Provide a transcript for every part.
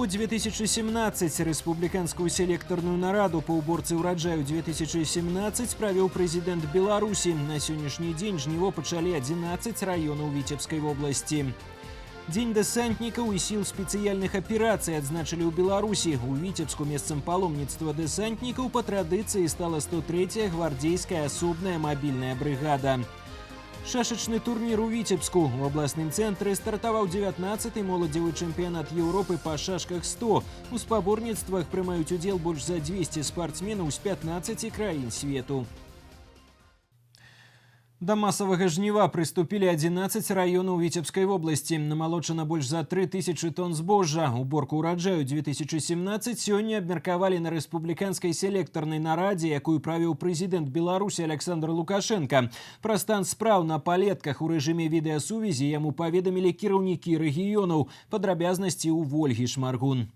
жніво 2017 рэспубліканскую селектарную нараду па ўборцы ўраджаю 2017 правіў прэзідэнт Беларусі. На сённяшні дзень жніво пачалі 11 раёнаў Віцебскай вобласці. Дзень дэсантнікаў і сіл спецыяльных аперацый адзначылі ў Беларусі. У Віцебску месцам паломніцтва дэсантнікаў па традыцыі стала 103-я гвардзейская асобная мабільная брыгада. Шашачны турнір у Віцебску. У абласным цэнтры стартаваў 19-й моладзевы чэмпіянат Еўропы па шашках 100. У спаборніцтвах прымаюць удзел больш за 200 спартсменаў з 15 краін свету. Да масавага жніва прыступілі 11 раёнаў Віцебскай вобласці. Намалочана больш за 3000 тонн збожжа. Уборку ўраджаю 2017 сёння абмеркавалі на рэспубліканскай селектарнай нарадзе, якую правіў прэзідэнт Беларусі Александр Лукашенко. Пра стан спраў на палетках у рэжыме відэасувязі яму паведамілі кіраўнікі рэгіёнаў. Падрабязнасці ў Вольгі Шмаргун.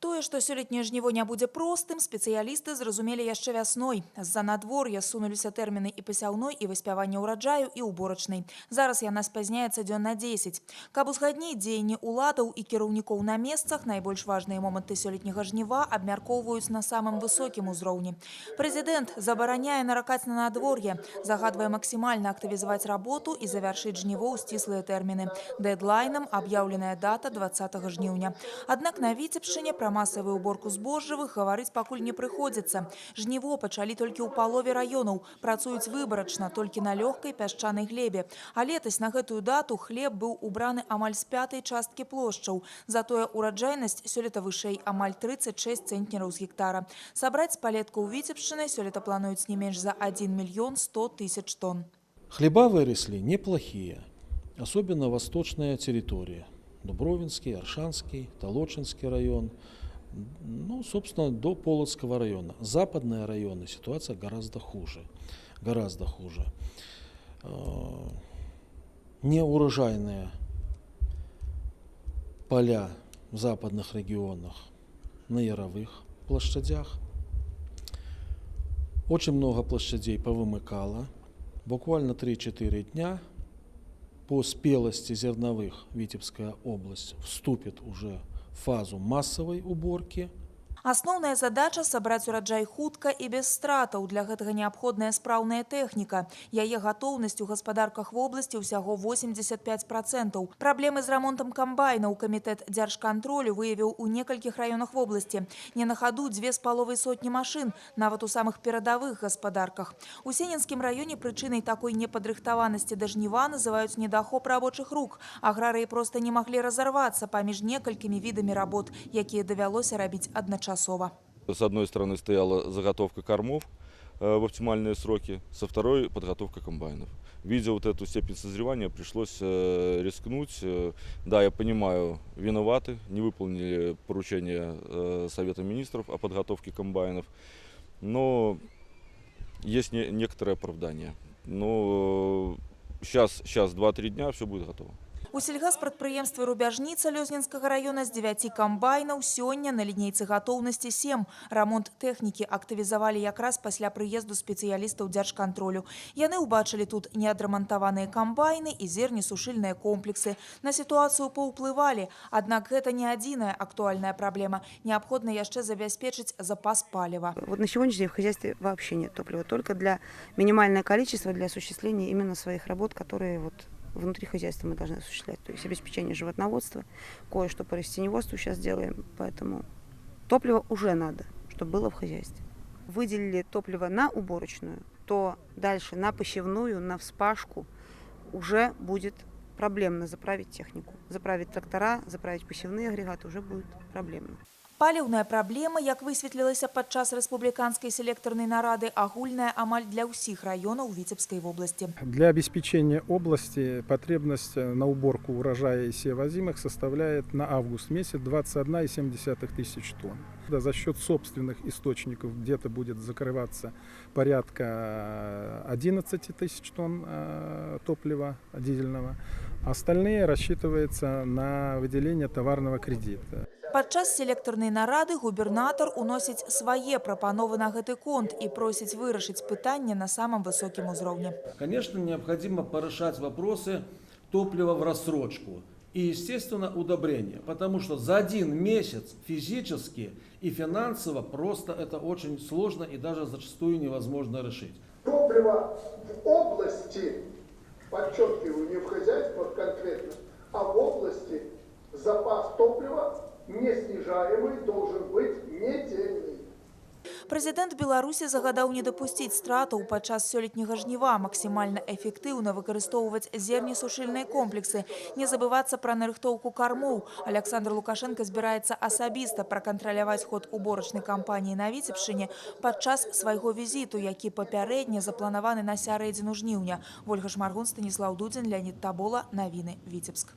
Тое, што сёлетняе жніво не будзе простым, спецыялісты зразумелі яшчэ вясной. З-за надвор'я сунуліся тэрміны і пасяўной, і выспявання ўраджаю, і ўборачнай. Зараз яна спазняецца дзён на 10. Каб узгадніць дзеянні ўладаў і кіраўнікоў на месцах, найбольш важныя моманты сёлетняга жніва абмяркоўваюць на самым высокім узроўні. Прэзідэнт забараняе наракаць на надвор'е, загадвае максімальна актывізаваць работу і завяршыць жніво ў сціслыя тэрміны. Дэдлайнам аб'яўленая дата 20 жніўня. Аднак на Віцебшчыне пра масавую уборку збожжавых гаварыць пакуль не прыходзіцца. Жніво пачалі толькі ў палове раёнаў. Працуюць выбарачна, толькі на лёгкай пясчанай глебе. А летась на гэтую дату хлеб быў убраны амаль з 5-й часткі плошчаў. Затое ураджайнасць сёлета вышэй амаль 36 цэнтнераў з гектара. Сабраць з палеткаў Віцебшчыны сёлета плануюць не менш за 1 мільён 100 тысяч тонн. Хлеба выросли неплохие, особенно восточная территория. Дубровинский, Аршанский, Толочинский район. Ну, собственно, до Полоцкого района. Западные районы ситуация гораздо хуже. Гораздо хуже. Неурожайные поля в западных регионах на яровых площадях. Очень много площадей повымыкало. Буквально 3-4 дня по спелости зерновых Витебская область вступит уже в фазу массовой уборки. Асноўная задача сабраць ураджай хутка і без стратаў. Для гэтага неабходная спраўная тэхніка. Яе гатоўнасць у гаспадарках вобласці ўсяго 85%. Праблемы з рамонтам камбайнаў камітэт дзяржкантролю выявіў у некалькіх раёнах вобласці. Не на хаду 2,5 сотні машын, нават у самых перадавых гаспадарках. У Сенінскім раёне прычынай такой непадрыхтаванасці да жніва называюць недахоп рабочых рук. Аграрыі проста не маглі разарвацца паміж некалькімі відамі работ, якія давялося рабіць адначасова. С одной стороны стояла заготовка кормов в оптимальные сроки, со второй подготовка комбайнов. Видя вот эту степень созревания, пришлось рискнуть. Да, я понимаю, виноваты, не выполнили поручение Совета министров о подготовке комбайнов, но есть некоторое оправдание. Но сейчас 2-3 дня все будет готово. У сельгаспрадпрыемстве Рубяжніца Лёзнінскага района з 9 камбайнаў сёння на лінейцы гатоўнасці 7. Рамонт тэхнікі актывізавалі якраз пасля прыезду спецыялістаў дзяржкантролю. Яны ўбачылі тут неадрамантаваныя камбайны і зернесушыльныя комплексы. На сітуацыю паўплывалі, аднак гэта не адзіная актуальная праблема. Неабходна яшчэ забяспечыць запас паліва. Вот на сегодняшний день в хозяйстве вообще нет топлива, только для минимальное количество для осуществления именно своих работ, которые вот внутри хозяйства мы должны осуществлять. То есть обеспечение животноводства, кое-что по растениеводству сейчас делаем. Поэтому топливо уже надо, чтобы было в хозяйстве. Выделили топливо на уборочную, то дальше на посевную, на вспашку уже будет проблемно заправить технику. Заправить трактора, заправить посевные агрегаты уже будет проблемно. Паліўная праблема, як высветлілася падчас рэспубліканскай селектарнай нарады, агульная амаль для ўсіх раёнаў Віцебскай вобласці. Для обеспечения области потребность на уборку урожая и севозимых составляет на август месяц 21,7 тысяч тонн. За счет собственных источников где-то будет закрываться порядка 11 тысяч тонн топлива дизельного. Остальные рассчитываются на выделение товарного кредита. Падчас селектарнай нарады губернатар уносіць свае прапановы на гэты конт і просіць вырашыць пытанне на самом высокім узроўні. Конечно, необходимо порешать вопросы топлива в рассрочку. и, естественно, удобрения. Потому что за 1 месяц физически и финансово просто это очень сложно и даже зачастую невозможно решить. Топливо в области, подчеркиваю, не в хозяйствах конкретно, а в области запас топлива не снижаемый должен быть недельный. Прэзідэнт Беларусі загадаў не дапусціць стратаў падчас сёлетняга жніва, максімальна эфектыўна выкарыстоўваць зернесушыльныя комплексы, не забывацца пра нарыхтоўку кармоў. Александр Лукашенко збіраецца асабіста пракантраляваць ход уборачнай кампаніі на Віцебшчыне падчас свайго візіту, які папярэдне запланаваны на сярэдзіну жніўня. Вольга Шмаргун, Станіслаў Дудзін, Леонид Табола. Навіны Віцебск.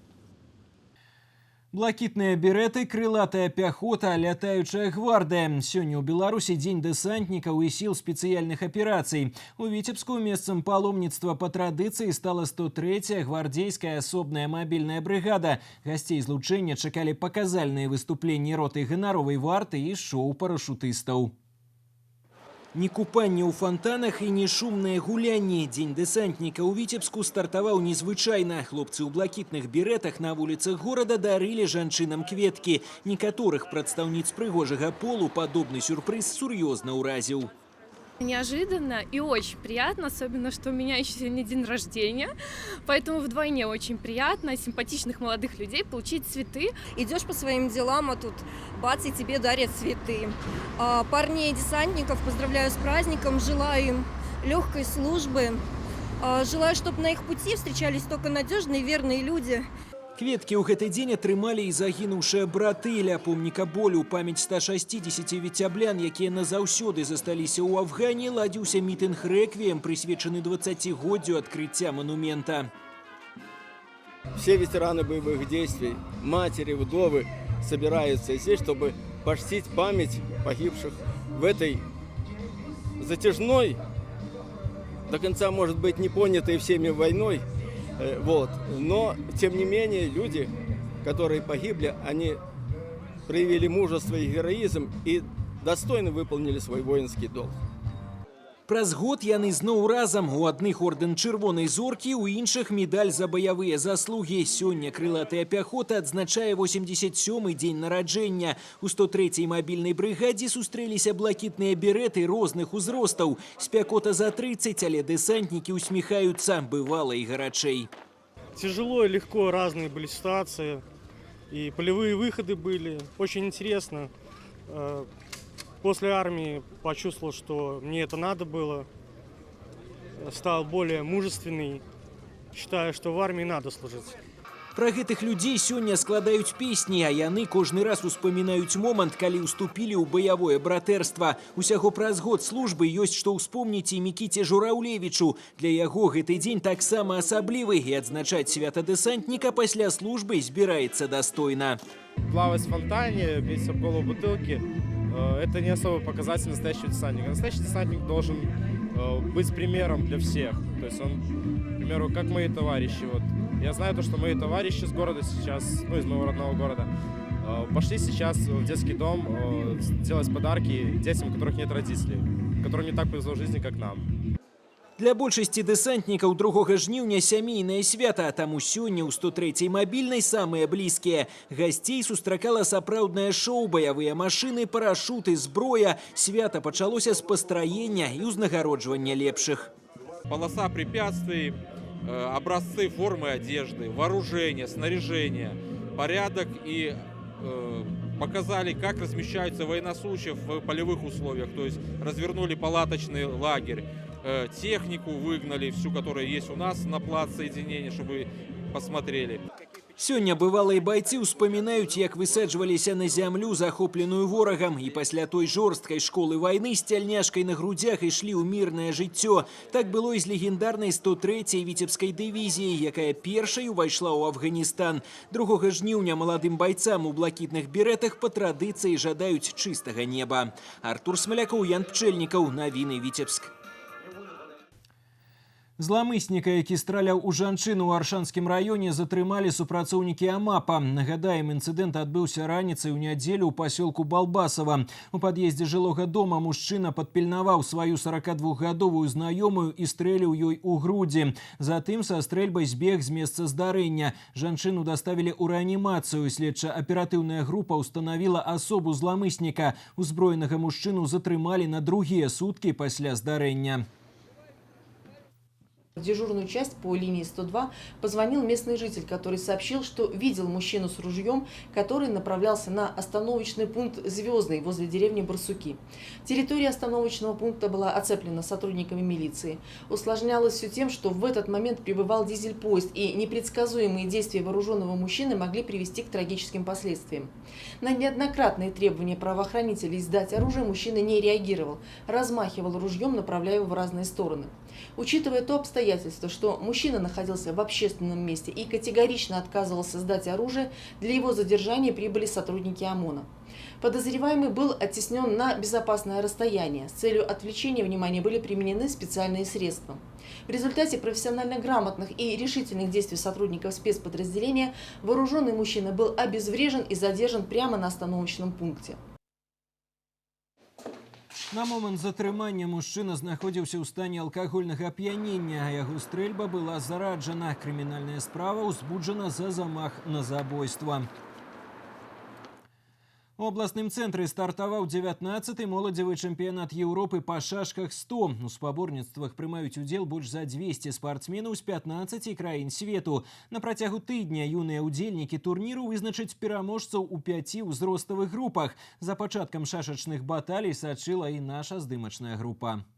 Блакітныя береты, крылатая пяхота, лятаючая гвардыя. Сёння ў Беларусі дзень дэсантнікаў і сіл спецыяльных аперацый. У Віцебску месцам паломніцтва па традыцыі стала 103-я гвардзейская асобная мабільная брыгада. Гасцей злучэння чакалі паказальныя выступленні роты ганаровай варты і шоу парашутыстаў. Ні купанне ў фонтанах і ні шумнае гулянне. Дзень дэсантніка ў Віцебску стартаваў незвычайна. Хлопцы ў блакітных беретах на вуліцах горада дарылі жанчынам кветкі. Некаторых прадстаўніц прыгожага полу падобны сюрпрыз сур'ёзна ўразіў. Неожиданно и очень приятно, особенно, что у меня еще сегодня день рождения, поэтому вдвойне очень приятно симпатичных молодых людей получить цветы. Идешь по своим делам, а тут бац, и тебе дарят цветы. Парней-десантников поздравляю с праздником, желаю им легкой службы, желаю, чтобы на их пути встречались только надежные и верные люди. Кветкі ў гэты дзень атрымалі і загінуўшыя браты. Ля помніка болю ў памяць 160 віцяблян, якія назаўсёды засталіся ў Афгане, ладзіўся мітынг-рэквіем, прысвечаны 20-годдзю адкрыцця монумента. Все ветераны боевых действий, матери, вдовы собираются здесь, чтобы почтить память погибших в этой затяжной, до конца, может быть, не понятой всеми войной. Но, тем не менее, люди, которые погибли, они проявили мужество и героизм и достойно выполнили свой воинский долг. Праз год яны зноў разам. У адных ордэн чырвонай зоркі, у іншых медаль за баявыя заслугі. Сёння крылатая пяхота адзначае 87-й дзень нараджэння. У 103-й мабільнай брыгадзе сустрэліся блакітныя береты розных узростаў. Спякота за 30, але дэсантнікі усміхаюцца, бывала і гарачэй. Тяжело и легко разные были ситуации. И полевые выходы были. Очень интересно. После армии почувствовал, что мне это надо было. Стал более мужественный. Считаю, что в армии надо служить. Пра гэтых людзей сёння складаюць песні, а яны кожны раз успамінаюць момант, калі ўступілі ў баявое братэрства. Усяго праз год службы ёсць што ўспомніць і Мікіце Жураўлевічу. Для яго гэты дзень таксама асаблівы, і адзначаць свята дэсантніка пасля службы збіраецца дастойна. Плавать в фонтане, бить об голову бутылки – это не особо показатель настоящего десантника. Настоящий десантник должен быть примером для всех. То есть он, к примеру, как мои товарищи. Я знаю, что мои товарищи с города сейчас, из моего родного города, пошли сейчас в детский дом делать подарки детям, у которых нет родителей, которым не так повезло в жизни, как нам. Для большасці дэсантнікаў 2 жніўня сямейнае свята, а таму сёння ў 103-й мабільнай самыя блізкія. Гасцей сустракала сапраўднае шоу, баявыя машыны, парашуты, зброя. Свята пачалося з пастраення і ўзнагароджвання лепшых. Полоса препятствий, образцы формы одежды, вооружения, снаряжения, порядок и показали, как размещаются военнослужащие в полевых условиях. То есть развернули палаточный лагерь, технику выгнали, всю, которая есть у нас на плац соединения, чтобы посмотрели. Сёння бывалыя байцы ўспамінаюць, як высаджваліся на зямлю, захопленую ворагам, і пасля той жорсткай школы вайны з цяльняшкай на грудзях ішлі ў мірнае жыццё. Так было і з легендарнай 103-й віцебскай дывізіяй, якая першай увайшла ў Афганістан. 2 жніўня маладым байцам у блакітных беретах па традыцыі жадаюць чыстага неба. Артур Смалякоў, Ян Пчэльнікаў, Навіны Віцебск. Зламысніка, які страляў у жанчыну ў Аршанскім раёне, затрымалі супрацоўнікі АМАПа. Нагадаем, інцыдэнт адбыўся раніцай у нядзелю ў пасёлку Балбасава. У пад'ездзе жылога дома мужчына падпільнаваў сваю 42-гадовую знаёмую і стрэліў ёй у грудзі. Затым са стрэльбай збег з месца здарэння. Жанчыну даставілі ў рэанімацыю. Следча-аператыўная група устанавіла асобу зламысніка. Узброенага мужчыну затрымалі на другія суткі пасля здарэння. В дежурную часть по линии 102 позвонил местный житель, который сообщил, что видел мужчину с ружьем, который направлялся на остановочный пункт «Звездный» возле деревни Барсуки. Территория остановочного пункта была оцеплена сотрудниками милиции. Усложнялось все тем, что в этот момент прибывал дизель-поезд, и непредсказуемые действия вооруженного мужчины могли привести к трагическим последствиям. На неоднократные требования правоохранителей сдать оружие мужчина не реагировал, размахивал ружьем, направляя его в разные стороны. Учитывая то обстоятельство, что мужчина находился в общественном месте и категорично отказывался сдать оружие, для его задержания прибыли сотрудники ОМОНа. Подозреваемый был оттеснен на безопасное расстояние. С целью отвлечения внимания были применены специальные средства. В результате профессионально грамотных и решительных действий сотрудников спецподразделения вооруженный мужчина был обезврежен и задержан прямо на остановочном пункте. На момент затрымання мужчына знаходзіўся ў стане алкагольнага ап'янення, а яго стрэльба была зараджана. Крымінальная справа ўзбуджана за замах на забойства. У абласным цэнтры стартаваў 19-й моладзевы чэмпіянат Еўропы па шашках 100. У спаборніцтвах прымаюць удзел больш за 200 спартсменаў з 15 краін свету. На працягу тыдня юныя ўдзельнікі турніру вызначаць пераможцаў у 5 узроставых групах. За пачаткам шашачных баталій сачыла і наша здымачная група.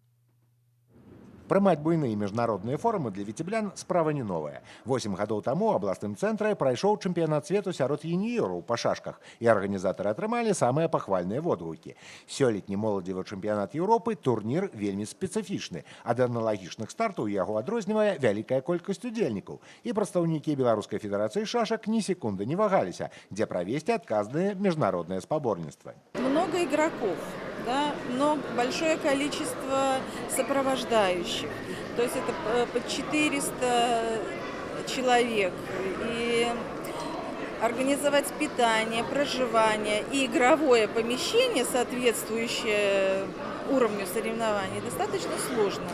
Прымаць буйныя міжнародныя форумы для віцеблян справа не новая. 8 гадоў таму ў абласным цэнтры прайшоў чэмпіянат свету сярод юніёраў па шашках, і арганізатары атрымалі самыя пахвальныя водгукі. Сёлетні моладзевы чэмпіянат Еўропы турнір вельмі спецыфічны. Ад аналагічных стартаў яго адрознівае вялікая колькасць удзельнікаў. І прадстаўнікі Беларускай федэрацыі шашак ні секунды не вагаліся, дзе правесці адказныя міжнародныя спаборніцтвы. Много игроков. Да, но большое количество сопровождающих. То есть это под 400 человек. И организовать питание, проживание и игровое помещение, соответствующее уровню соревнований, достаточно сложно.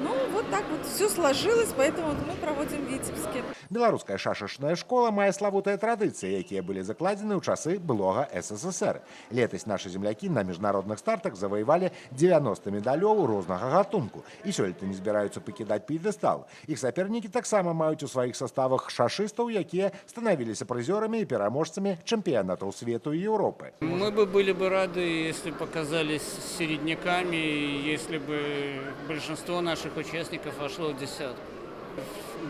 Ну, вот так вот все сложилось, поэтому мы проводим в Витебске. Беларуская шашачная школа мае славутыя традыцыі, якія былі закладзены ў часы былога СССР. Летась нашы землякі на міжнародных стартах заваявалі 90 медалёў рознага гатунку. І сёлета не збіраюцца пакідаць п'едэстал. Іх сапернікі таксама маюць у сваіх составах шашыстаў, якія станавіліся прызёрамі і пераможцамі чэмпіянатаў свету і Еўропы. Мы бы были бы рады, если бы оказались середняками, если бы большинство наших участников вошло в десятку.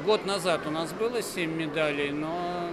Год назад у нас было 7 медалей, но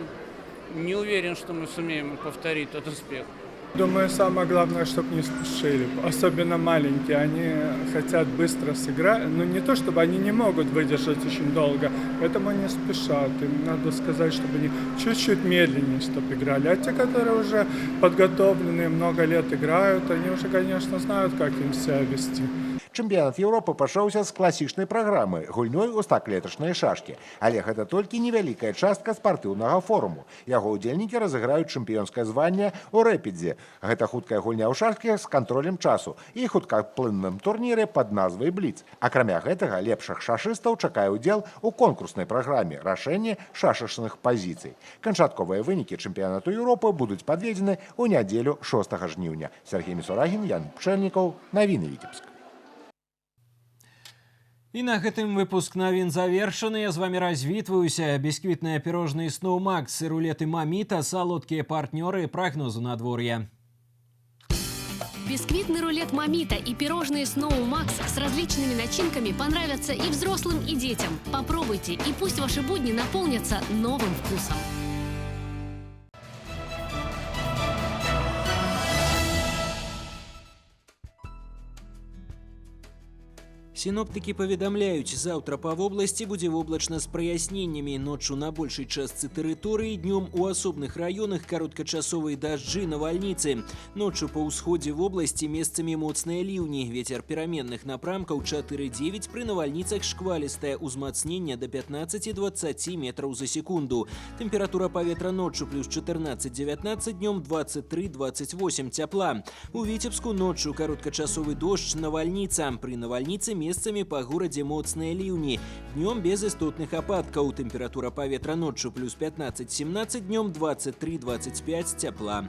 не уверен, что мы сумеем повторить тот успех. Думаю, самое главное, чтобы не спешили. Особенно маленькие, они хотят быстро сыграть, но не то, чтобы они не могут выдержать очень долго, поэтому не спешат. Им надо сказать, чтобы они чуть-чуть медленнее, чтобы играли. А те, которые уже подготовленные, много лет играют, они уже, конечно, знают, как им себя вести. Чэмпіянат Еўропы пачаўся з класічнай праграмы гульнёй у 100-клетачныя шашкі. Але гэта толькі невялікая частка спартыўнага форуму. Яго ўдзельнікі разыграюць чэмпіёнскае званне ў рэпідзе. Гэта хуткая гульня ў шашкі з кантролем часу і хуткаплынным турніры пад назвай «Бліц». Акрамя гэтага, лепшых шашыстаў чакае ўдзел у конкурснай праграме рашэння шашачных пазіцый. Канчатковыя вынікі чэмпіянату Еўропы будуць падведзены ў нядзелю 6 жніўня. Сергей Мисурагин, Ян Пчэльнікаў, навіны Віцебск. І на гэтым выпуск навін завершаны. Я з вами развітваюся. Бісквітныя пірожныя Snow Max, рулеты Маміта, салодкія партнёры прагнозу надвор'я. Бисквитный рулет Мамита и пирожные Snow Max с различными начинками понравятся и взрослым, и детям. Попробуйте, и пусть ваши будни наполнятся новым вкусом. Сіноптыкі паведамляюць, заўтра па вобласці будзе воблачна з праясненнямі. Ноччу на большай частцы тэрыторыі, днём у асобных раёнах кароткачасовыя дажджы, навальніцы. Ноччу па ўсходзе вобласці месцамі моцныя ліўні. Вецер пераменных напрамкаў 4-9, пры навальніцах шквалістае ўзмацненне до 15-20 метраў за секунду. Тэмпература паветра ноччу плюс 14-19, днём 23-28 цяпла. У Віцебску ноччу кароткачасовы дождж, навальніца. Пры навальніцы месцамі па горадзе моцныя ліўні. Днём без істотных ападкаў. Тэмпература паветра ноччу плюс 15-17, днём 23-25 цяпла.